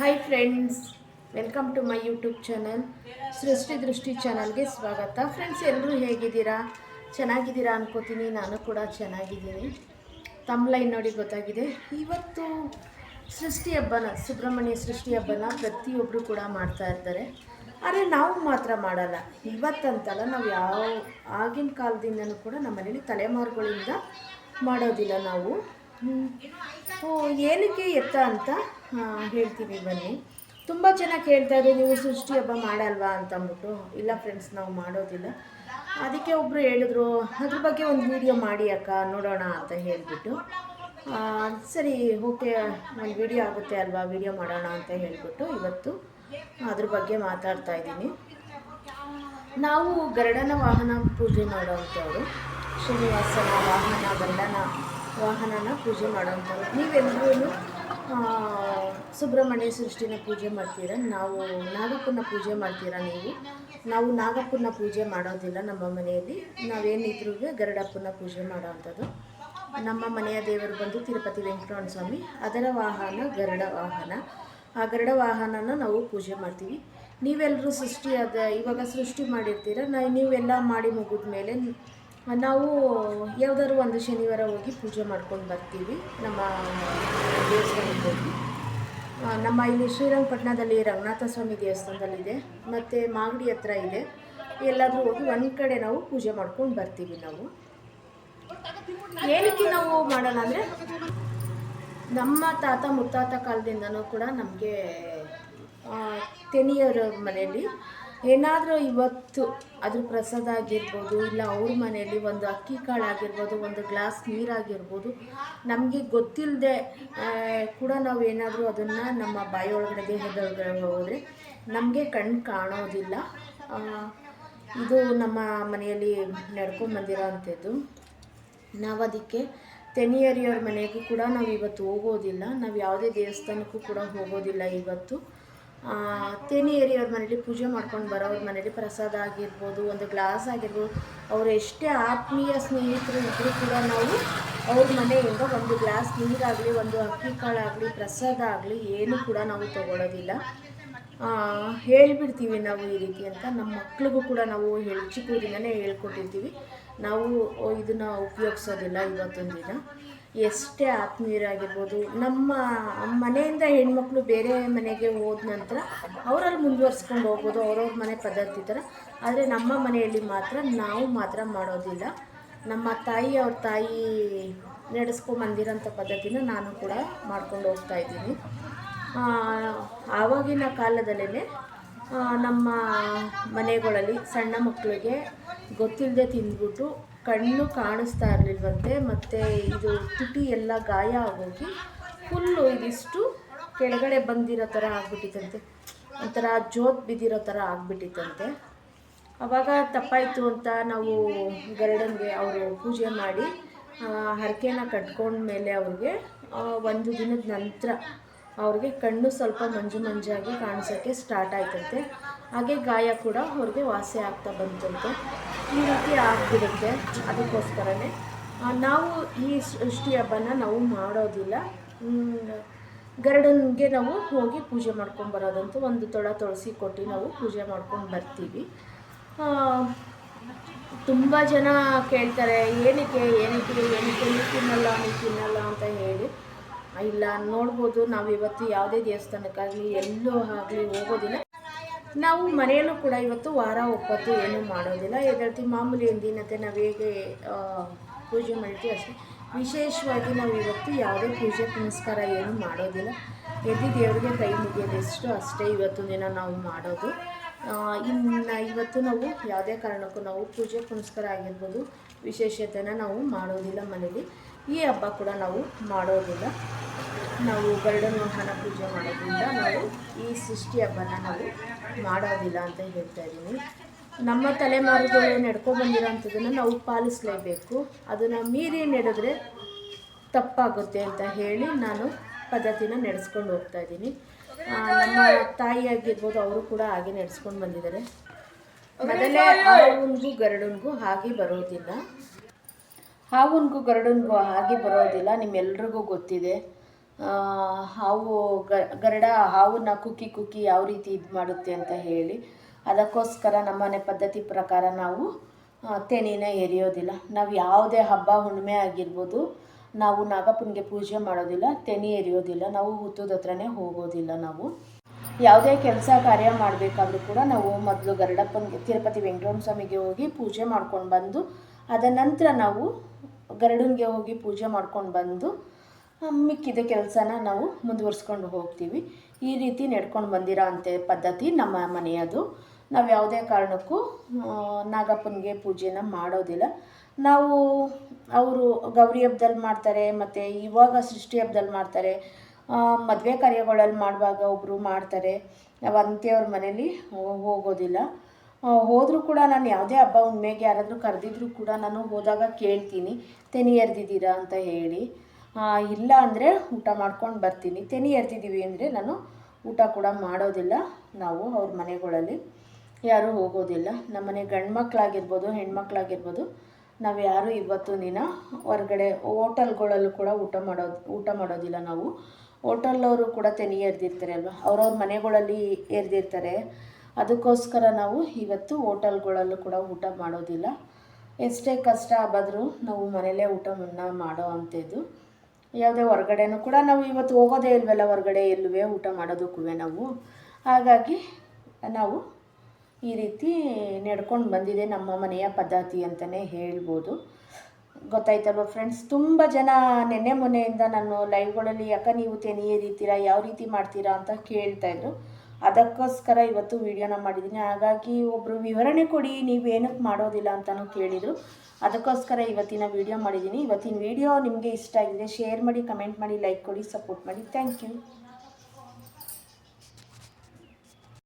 Hi friends, welcome to my YouTube channel Srishti Drishti ಚಾನಲ್ಗೆ ಸ್ವಾಗತ. Friends, ಎಲ್ಲರೂ ಹೇಗಿದ್ದೀರಾ? ಚೆನ್ನಾಗಿದ್ದೀರಾ ಅನ್ಕೋತೀನಿ. ನಾನು ಕೂಡ ಚೆನ್ನಾಗಿದ್ದೀನಿ. ತಮ್ಲೈನ್ ನೋಡಿ ಗೊತ್ತಾಗಿದೆ. ಇವತ್ತು ಸೃಷ್ಟಿ ಹಬ್ಬನ, ಸುಬ್ರಹ್ಮಣ್ಯ ಸೃಷ್ಟಿ ಹಬ್ಬನ ಪ್ರತಿಯೊಬ್ಬರು ಕೂಡ ಮಾಡ್ತಾ ಇರ್ತಾರೆ. ಆದರೆ ನಾವು ಮಾತ್ರ ಮಾಡಲ್ಲ. ಇವತ್ತಂತಲ್ಲ, ನಾವು ಆಗಿನ ಕಾಲದಿಂದನೂ ಕೂಡ ನಮ್ಮ ಮನೇಲಿ ತಲೆಮಾರುಗಳಿಂದ ಮಾಡೋದಿಲ್ಲ ನಾವು. ಏನಕ್ಕೆ ಎತ್ತ ಅಂತ ಹೇಳ್ತೀವಿ ಬನ್ನಿ. ತುಂಬ ಜನ ಕೇಳ್ತಾಯಿದ್ರು, ನೀವು ಸೃಷ್ಟಿ ಹಬ್ಬ ಮಾಡಲ್ವಾ ಅಂತಂದ್ಬಿಟ್ಟು. ಇಲ್ಲ ಫ್ರೆಂಡ್ಸ್, ನಾವು ಮಾಡೋದಿಲ್ಲ. ಅದಕ್ಕೆ ಒಬ್ಬರು ಹೇಳಿದ್ರು, ಅದ್ರ ಬಗ್ಗೆ ಒಂದು ವಿಡಿಯೋ ಮಾಡಿ ಅಕ್ಕ ನೋಡೋಣ ಅಂತ ಹೇಳಿಬಿಟ್ಟು. ಸರಿ, ಓಕೆ, ಒಂದು ವಿಡಿಯೋ ಆಗುತ್ತೆ ಅಲ್ವಾ, ವಿಡಿಯೋ ಮಾಡೋಣ ಅಂತ ಹೇಳಿಬಿಟ್ಟು ಇವತ್ತು ಅದ್ರ ಬಗ್ಗೆ ಮಾತಾಡ್ತಾ ಇದ್ದೀನಿ. ನಾವು ಗರುಡನ ವಾಹನ ಪೂಜೆ ಮಾಡೋವಂಥವ್ರು, ಶ್ರೀನಿವಾಸನ ವಾಹನ, ಗರುಡನ ವಾಹನನ ಪೂಜೆ ಮಾಡೋವಂಥವ್ರು. ನೀವೆಲ್ಲರೂ ಸುಬ್ರಹ್ಮಣ್ಯ ಸೃಷ್ಟಿನ ಪೂಜೆ ಮಾಡ್ತೀರಾ, ನಾವು ನಾಗಪ್ಪನ ಪೂಜೆ ಮಾಡ್ತೀರಾ. ನಾವು ನಾಗಪ್ಪನ ಪೂಜೆ ಮಾಡೋದಿಲ್ಲ ನಮ್ಮ ಮನೆಯಲ್ಲಿ. ನಾವೇನಿದ್ರೂ ಗರುಡಪ್ಪನ ಪೂಜೆ ಮಾಡೋವಂಥದ್ದು. ನಮ್ಮ ಮನೆಯ ದೇವರು ಬಂದು ತಿರುಪತಿ ವೆಂಕಟರಮಣ ಸ್ವಾಮಿ, ಅದರ ವಾಹನ ಗರುಡ ವಾಹನ. ಆ ಗರುಡ ವಾಹನನ ನಾವು ಪೂಜೆ ಮಾಡ್ತೀವಿ. ನೀವೆಲ್ಲರೂ ಇವಾಗ ಸೃಷ್ಟಿ ಮಾಡಿರ್ತೀರ. ನೀವೆಲ್ಲ ಮಾಡಿ ಮುಗಿದ ಮೇಲೆ ನಾವು ಯಾವುದಾದ್ರು ಒಂದು ಶನಿವಾರ ಹೋಗಿ ಪೂಜೆ ಮಾಡ್ಕೊಂಡು ಬರ್ತೀವಿ ನಮ್ಮ ದೇವಸ್ಥಾನಕ್ಕೆ ಹೋಗಿ. ನಮ್ಮ ಇಲ್ಲಿ ಶ್ರೀರಂಗಪಟ್ಟಣದಲ್ಲಿ ರಂಗನಾಥ ಸ್ವಾಮಿ ದೇವಸ್ಥಾನದಲ್ಲಿದೆ, ಮತ್ತು ಮಾಗಡಿ ಹತ್ರ ಇದೆ. ಎಲ್ಲಾದರೂ ಹೋಗಿ ಒಂದು ಕಡೆ ನಾವು ಪೂಜೆ ಮಾಡ್ಕೊಂಡು ಬರ್ತೀವಿ. ನಾವು ಏನಕ್ಕೆ ನಾವು ಮಾಡೋಣ ಅಂದರೆ, ನಮ್ಮ ತಾತ ಮುತ್ತಾತ ಕಾಲದಿಂದನೂ ಕೂಡ ನಮಗೆ ತೆನಿಯರ ಮನೆಯಲ್ಲಿ ಏನಾದರೂ ಇವತ್ತು ಅದ್ರ ಪ್ರಸಾದ ಆಗಿರ್ಬೋದು, ಇಲ್ಲ ಅವ್ರ ಮನೆಯಲ್ಲಿ ಒಂದು ಅಕ್ಕಿ ಕಾಳು ಆಗಿರ್ಬೋದು, ಒಂದು ಗ್ಲಾಸ್ ನೀರಾಗಿರ್ಬೋದು, ನಮಗೆ ಗೊತ್ತಿಲ್ಲದೆ ಕೂಡ ನಾವು ಏನಾದರೂ ಅದನ್ನು ನಮ್ಮ ಬಾಯಿಯೊಳಗಡೆ ದೇಹದೊಳಗಡೆ ಹೋದರೆ ನಮಗೆ ಕಣ್ಣು ಕಾಣೋದಿಲ್ಲ. ಇದು ನಮ್ಮ ಮನೆಯಲ್ಲಿ ನಡ್ಕೊಂಡ್ಬಂದಿರೋ ಅಂಥದ್ದು. ನಾವು ಅದಕ್ಕೆ ತೆನಿಯರಿಯವ್ರ ಮನೆಗೂ ಕೂಡ ನಾವು ಇವತ್ತು ಹೋಗೋದಿಲ್ಲ. ನಾವು ಯಾವುದೇ ದೇವಸ್ಥಾನಕ್ಕೂ ಕೂಡ ಹೋಗೋದಿಲ್ಲ ಇವತ್ತು. ತೆನಿಯರಿಯವ್ರ ಮನೇಲಿ ಪೂಜೆ ಮಾಡ್ಕೊಂಡು ಬರೋವ್ರ ಮನೇಲಿ ಪ್ರಸಾದ ಆಗಿರ್ಬೋದು, ಒಂದು ಗ್ಲಾಸ್ ಆಗಿರ್ಬೋದು, ಅವ್ರು ಎಷ್ಟೇ ಆತ್ಮೀಯ ಸ್ನೇಹಿತರು ಇದ್ದರೂ ಕೂಡ ನಾವು ಅವ್ರ ಮನೆಯಿಂದ ಒಂದು ಗ್ಲಾಸ್ ನೀರಾಗಲಿ, ಒಂದು ಅಕ್ಕಿ ಕಾಳಾಗಲಿ, ಪ್ರಸಾದ ಆಗಲಿ ಏನು ಕೂಡ ನಾವು ತೊಗೊಳೋದಿಲ್ಲ. ಹೇಳ್ಬಿಡ್ತೀವಿ ನಾವು ಈ ರೀತಿ ಅಂತ. ನಮ್ಮ ಮಕ್ಳಿಗೂ ಕೂಡ ನಾವು ಚಿಕ್ಕದಿಂದನೇ ಹೇಳ್ಕೊಟ್ಟಿರ್ತೀವಿ. ನಾವು ಇದನ್ನು ಉಪಯೋಗಿಸೋದಿಲ್ಲ ಇವತ್ತೊಂದು ದಿನ. ಎಷ್ಟೇ ಆತ್ಮೀಯರಾಗಿರ್ಬೋದು, ನಮ್ಮ ಮನೆಯಿಂದ ಹೆಣ್ಮಕ್ಳು ಬೇರೆ ಮನೆಗೆ ಹೋದ ನಂತರ ಅವರಲ್ಲಿ ಮುಂದುವರ್ಸ್ಕೊಂಡು ಹೋಗ್ಬೋದು, ಅವ್ರವ್ರ ಮನೆ ಪದ್ಧತಿ ಥರ. ಆದರೆ ನಮ್ಮ ಮನೆಯಲ್ಲಿ ನಾವು ಮಾತ್ರ ಮಾಡೋದಿಲ್ಲ. ನಮ್ಮ ಅವ್ರ ತಾಯಿ ನಡೆಸ್ಕೊಂಬಂದಿರೋಂಥ ಪದ್ಧತಿನ ನಾನು ಕೂಡ ಮಾಡ್ಕೊಂಡು ಹೋಗ್ತಾಯಿದ್ದೀನಿ. ಆವಾಗಿನ ಕಾಲದಲ್ಲೇ ನಮ್ಮ ಮನೆಗಳಲ್ಲಿ ಸಣ್ಣ ಮಕ್ಕಳಿಗೆ ಗೊತ್ತಿಲ್ಲದೆ ತಿಂದ್ಬಿಟ್ಟು ಕಣ್ಣು ಕಾಣಿಸ್ತಾ ಇರಲಿಲ್ವಂತೆ, ಮತ್ತು ಇದು ತುಟಿ ಎಲ್ಲ ಗಾಯ ಆಗೋಗಿ ಫುಲ್ಲು ಇದಿಷ್ಟು ಕೆಳಗಡೆ ಬಂದಿರೋ ಥರ ಆಗ್ಬಿಟ್ಟಿತ್ತಂತೆ, ಒಂಥರ ಜೋತ್ ಬಿದ್ದಿರೋ ಥರ ಆಗ್ಬಿಟ್ಟಿತ್ತಂತೆ. ಆವಾಗ ತಪ್ಪಾಯಿತು ಅಂತ ನಾವು ಗರುಡನಿಗೆ ಅವರು ಪೂಜೆ ಮಾಡಿ ಹರಕೆನ ಕಟ್ಕೊಂಡ್ಮೇಲೆ ಅವ್ರಿಗೆ ಒಂದು ದಿನದ ನಂತರ ಅವ್ರಿಗೆ ಕಣ್ಣು ಸ್ವಲ್ಪ ಮಂಜಾಗಿ ಕಾಣಿಸೋಕ್ಕೆ ಸ್ಟಾರ್ಟ್ ಆಯ್ತಂತೆ. ಹಾಗೆ ಗಾಯ ಕೂಡ ಅವ್ರಿಗೆ ವಾಸಿ ಆಗ್ತಾ ಬಂತಂತೆ. ಈ ರೀತಿ ಆಗಿಬಿಡುತ್ತೆ. ಅದಕ್ಕೋಸ್ಕರನೇ ನಾವು ಈ ಸೃಷ್ಟಿ ಹಬ್ಬನ ನಾವು ಮಾಡೋದಿಲ್ಲ. ಗರುಡನಿಗೆ ನಾವು ಹೋಗಿ ಪೂಜೆ ಮಾಡ್ಕೊಂಡು ಬರೋದಂತೂ ಒಂದು ತೊಳ ತುಳಸಿ ಕೊಟ್ಟು ನಾವು ಪೂಜೆ ಮಾಡ್ಕೊಂಡು ಬರ್ತೀವಿ. ತುಂಬ ಜನ ಕೇಳ್ತಾರೆ, ಏನಕ್ಕೆ ನೀವು ತಿನ್ನಲ್ಲ ಅಂತ ಹೇಳಿ. ಇಲ್ಲ, ನೋಡ್ಬೋದು, ನಾವು ಇವತ್ತು ಯಾವುದೇ ದೇವಸ್ಥಾನಕ್ಕಾಗಲಿ ಎಲ್ಲೂ ಆಗಲಿ ಹೋಗೋದಿಲ್ಲ. ನಾವು ಮನೆಯಲ್ಲೂ ಕೂಡ ಇವತ್ತು ವಾರ ಒಪ್ಪತ್ತು ಏನೂ ಮಾಡೋದಿಲ್ಲ. ಎದ್ದೇಳ್ತೀವಿ ಮಾಮೂಲಿ ಎಂದಿನಂತೆ ನಾವು ಹೇಗೆ ಪೂಜೆ ಮಾಡ್ತೀವಿ ಅಷ್ಟೇ. ವಿಶೇಷವಾಗಿ ನಾವು ಇವತ್ತು ಯಾವುದೇ ಪೂಜೆ ಪುನಸ್ಕಾರ ಏನೂ ಮಾಡೋದಿಲ್ಲ. ಎದ್ದು ದೇವರಿಗೆ ಕೈ ಮುಗಿಯೋದೆಷ್ಟು ಅಷ್ಟೇ ಇವತ್ತು ದಿನ ನಾವು ಮಾಡೋದು. ಇನ್ನು ಇವತ್ತು ನಾವು ಯಾವುದೇ ಕಾರಣಕ್ಕೂ ನಾವು ಪೂಜೆ ಪುನಸ್ಕಾರ ಆಗಿರ್ಬೋದು, ವಿಶೇಷತೆನ ನಾವು ಮಾಡೋದಿಲ್ಲ ಮನೇಲಿ. ಈ ಹಬ್ಬ ಕೂಡ ನಾವು ಮಾಡೋದಿಲ್ಲ. ನಾವು ಗರುಡನ ವಾಹನ ಪೂಜೆ ಮಾಡೋದ್ರಿಂದ ನಾವು ಈ ಸೃಷ್ಟಿ ಹಬ್ಬನ ನಾವು ಮಾಡೋದಿಲ್ಲ ಅಂತ ಹೇಳ್ತಾ ಇದ್ದೀನಿ. ನಮ್ಮ ತಲೆಮಾರುಗಳು ನಡ್ಕೊಂಡ್ಬಂದಿರೋಂಥದ್ದನ್ನು ನಾವು ಪಾಲಿಸಲೇಬೇಕು. ಅದನ್ನು ಮೀರಿ ನಡೆದ್ರೆ ತಪ್ಪಾಗುತ್ತೆ ಅಂತ ಹೇಳಿ ನಾನು ಪದ್ಧತಿನ ನಡೆಸ್ಕೊಂಡು ಹೋಗ್ತಾಯಿದ್ದೀನಿ. ನಮ್ಮ ತಾಯಿ ಆಗಿರ್ಬೋದು, ಅವರು ಕೂಡ ಹಾಗೆ ನಡೆಸ್ಕೊಂಡು ಬಂದಿದ್ದಾರೆ. ಮೊದಲೇ ಹಾವುನಿಗೂ ಗರುಡನಿಗೂ ಹಾಗೆ ಬರೋದಿಲ್ಲ. ನಿಮ್ಮೆಲ್ರಿಗೂ ಗೊತ್ತಿದೆ. ಹಾವು ಗರುಡ ಹಾವನ್ನ ಕುಕ್ಕಿ ಯಾವ ರೀತಿ ಇದು ಮಾಡುತ್ತೆ ಅಂತ ಹೇಳಿ, ಅದಕ್ಕೋಸ್ಕರ ನಮ್ಮನೆ ಪದ್ಧತಿ ಪ್ರಕಾರ ನಾವು ತೆನಿನ ಎರಿಯೋದಿಲ್ಲ. ನಾವು ಯಾವುದೇ ಹಬ್ಬ ಹುಣ್ಣಿಮೆ ಆಗಿರ್ಬೋದು, ನಾವು ನಾಗಪ್ಪನಿಗೆ ಪೂಜೆ ಮಾಡೋದಿಲ್ಲ, ತೆನಿ ಎರಿಯೋದಿಲ್ಲ, ನಾವು ಹುತ್ತದ ಹತ್ರನೇ ಹೋಗೋದಿಲ್ಲ. ನಾವು ಯಾವುದೇ ಕೆಲಸ ಕಾರ್ಯ ಮಾಡಬೇಕಾದ್ರೂ ಕೂಡ ನಾವು ಮೊದಲು ಗರುಡಪ್ಪನಿಗೆ, ತಿರುಪತಿ ವೆಂಕಟರಮಣ ಸ್ವಾಮಿಗೆ ಹೋಗಿ ಪೂಜೆ ಮಾಡ್ಕೊಂಡು ಬಂದು, ಅದ ನಂತರ ನಾವು ಗರುಡನಿಗೆ ಹೋಗಿ ಪೂಜೆ ಮಾಡ್ಕೊಂಡು ಬಂದು ಮಿಕ್ಕಿದ ಕೆಲಸನ ನಾವು ಮುಂದುವರ್ಸ್ಕೊಂಡು ಹೋಗ್ತೀವಿ. ಈ ರೀತಿ ನಡ್ಕೊಂಡು ಬಂದಿರೋ ಅಂಥ ಪದ್ಧತಿ ನಮ್ಮ ಮನೆಯದು. ನಾವು ಯಾವುದೇ ಕಾರಣಕ್ಕೂ ನಾಗಪ್ಪನಿಗೆ ಪೂಜೆನ ಮಾಡೋದಿಲ್ಲ. ನಾವು ಅವರು ಗೌರಿ ಹಬ್ಬದಲ್ಲಿ ಮಾಡ್ತಾರೆ, ಮತ್ತು ಇವಾಗ ಸೃಷ್ಟಿ ಹಬ್ಬದಲ್ಲಿ ಮಾಡ್ತಾರೆ, ಮದುವೆ ಕಾರ್ಯಗಳಲ್ಲಿ ಮಾಡುವಾಗ ಒಬ್ಬರು ಮಾಡ್ತಾರೆ. ನಾವು ಅಂತ್ಯವ್ರ ಮನೇಲಿ ಹೋಗೋದಿಲ್ಲ. ಹೋದರೂ ಕೂಡ ನಾನು ಯಾವುದೇ ಹಬ್ಬ ಹುಣ್ಣಿಮೆಗೆ ಯಾರಾದರೂ ಕರೆದಿದ್ರು ಕೂಡ ನಾನು ಹೋದಾಗ ಕೇಳ್ತೀನಿ, ತೆನಿ ಎರೆದಿದ್ದೀರಾ ಅಂತ ಹೇಳಿ. ಇಲ್ಲ ಅಂದರೆ ಊಟ ಮಾಡ್ಕೊಂಡು ಬರ್ತೀನಿ. ತೆನಿ ಎರೆದಿದ್ದೀವಿ ಅಂದರೆ ನಾನು ಊಟ ಕೂಡ ಮಾಡೋದಿಲ್ಲ. ನಾವು ಅವ್ರ ಮನೆಗಳಲ್ಲಿ ಯಾರೂ ಹೋಗೋದಿಲ್ಲ. ನಮ್ಮನೆ ಗಂಡು ಮಕ್ಕಳಾಗಿರ್ಬೋದು ಹೆಣ್ಮಕ್ಳಾಗಿರ್ಬೋದು, ನಾವು ಯಾರೂ ಇವತ್ತು ದಿನ ಹೊರಗಡೆ ಹೋಟೆಲ್ಗಳಲ್ಲೂ ಕೂಡ ಊಟ ಮಾಡೋದಿಲ್ಲ. ನಾವು ಹೋಟೆಲ್ಲವರು ಕೂಡ ತೆನಿ ಎರೆದಿರ್ತಾರೆ ಅಲ್ವ, ಅವ್ರವ್ರ ಮನೆಗಳಲ್ಲಿ ಎರೆದಿರ್ತಾರೆ. ಅದಕ್ಕೋಸ್ಕರ ನಾವು ಇವತ್ತು ಹೋಟೆಲ್ಗಳಲ್ಲೂ ಕೂಡ ಊಟ ಮಾಡೋದಿಲ್ಲ. ಎಷ್ಟೇ ಕಷ್ಟ ಬಂದರೂ ನಾವು ಮನೇಲೇ ಊಟವನ್ನು ಮಾಡೋ ಅಂಥದ್ದು. ಯಾವುದೇ ಹೊರಗಡೆನೂ ಕೂಡ ನಾವು ಇವತ್ತು ಹೋಗೋದೇ ಇಲ್ವಲ್ಲ ಹೊರಗಡೆ ಎಲ್ಲೂ ಊಟ ಮಾಡೋದಕ್ಕೂ ನಾವು. ಹಾಗಾಗಿ ನಾವು ಈ ರೀತಿ ನಡ್ಕೊಂಡು ಬಂದಿದೆ ನಮ್ಮ ಮನೆಯ ಪದ್ಧತಿ ಅಂತಲೇ ಹೇಳ್ಬೋದು. ಗೊತ್ತಾಯ್ತಲ್ವ ಫ್ರೆಂಡ್ಸ್? ತುಂಬ ಜನ ನೆನ್ನೆ ಮೊನ್ನೆಯಿಂದ ನಾನು ಲೈವ್ಗಳಲ್ಲಿ ಯಾಕೆ ನೀವು ತೆನಿ ಎರಿತೀರಾ, ಯಾವ ರೀತಿ ಮಾಡ್ತೀರಾ ಅಂತ ಕೇಳ್ತಾಯಿದ್ರು. ಅದಕ್ಕೋಸ್ಕರ ಇವತ್ತು ವೀಡಿಯೋನ ಮಾಡಿದ್ದೀನಿ. ಹಾಗಾಗಿ ಒಬ್ಬರು ವಿವರಣೆ ಕೊಡಿ, ನೀವೇನಕ್ಕೆ ಮಾಡೋದಿಲ್ಲ ಅಂತಲೂ ಕೇಳಿದರು. ಅದಕ್ಕೋಸ್ಕರ ಇವತ್ತಿನ ವೀಡಿಯೋ ಮಾಡಿದ್ದೀನಿ. ಇವತ್ತಿನ ವೀಡಿಯೋ ನಿಮಗೆ ಇಷ್ಟ ಆಗಿದೆ ಶೇರ್ ಮಾಡಿ, ಕಮೆಂಟ್ ಮಾಡಿ, ಲೈಕ್ ಕೊಡಿ, ಸಪೋರ್ಟ್ ಮಾಡಿ. Thank you.